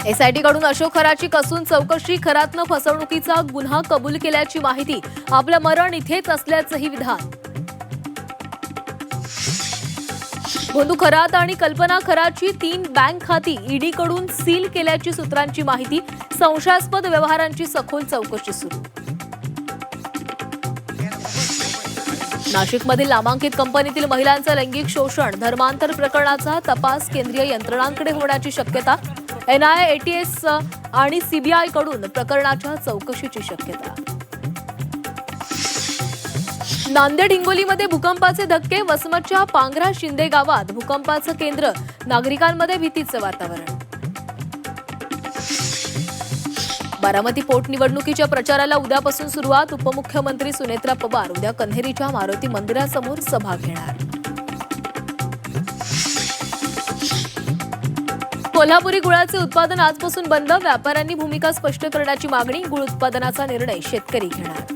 SIT कडून अशोक खराची कसून चौकशी, खरातनं फसवणुकीचा गुन्हा कबूल केल्याची माहिती, आपलं मरण इथेच असल्याचंही विधान. भोंदू खरात आणि कल्पना खराची 3 बँक खाती ईडी कडून सील केल्याची सूत्रांची माहिती, संशयास्पद व्यवहारांची सखोल चौकशी सुरू. नाशिकमधील नामांकित कंपनीतील महिलांचं लैंगिक शोषण, धर्मांतर प्रकरणाचा तपास केंद्रीय यंत्रणांकडे होण्याची शक्यता. एनआयए, एटीएस आणि सीबीआय कडून प्रकरणाच्या चौकशीची शक्यता. नांदेड हिंगोलीमध्ये भूकंपाचे धक्के, वसमतच्या पांगरा शिंदे गावात भूकंपाचं केंद्र, नागरिकांमध्ये भीतीचं वातावरण. बारामती पोटनिवडणुकीच्या प्रचाराला उद्यापासून सुरुवात, उपमुख्यमंत्री सुनेत्रा पवार उद्या कन्हेरीच्या मारुती मंदिरासमोर सभा घेणार. कोल्हापुरी गुळाचे उत्पादन आजपासून बंद, व्यापाऱ्यांनी भूमिका स्पष्ट करण्याची मागणी, गुळ उत्पादनाचा निर्णय शेतकरी घेणार.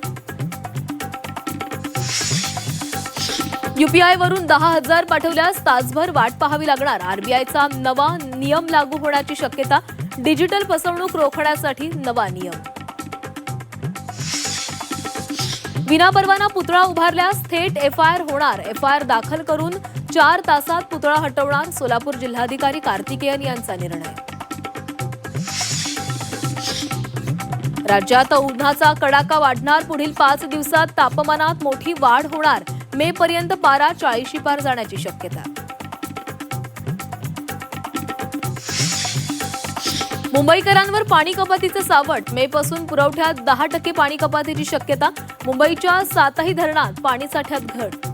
यूपीआय वरून 10,000 पाठवल्यास तासभर वाट पाहावी लागणार, आरबीआयचा नवा नियम लागू होण्याची शक्यता, डिजिटल फसवणूक रोखण्यासाठी नवा नियम. विनापरवाना पुतळा उभारल्यास थेट एफआयआर होणार, एफआयआर दाखल करून 4 तासात पुतळा हटवणार, सोलापूर जिल्हाधिकारी कार्तिकेयन यांचा निर्णय. राज्यात उन्हाचा कडाका वाढणार, पुढील 5 दिवसात तापमानात मोठी वाढ होणार, मे पर्यंत पारा 40 पार जाण्याची शक्यता. मुंबईकरांवर पाणी कपातीचं सावट, मे पासून पुरवठ्यात 10% पाणी कपातीची शक्यता, मुंबईच्या 7ही धरणात पाणीसाठ्यात घट.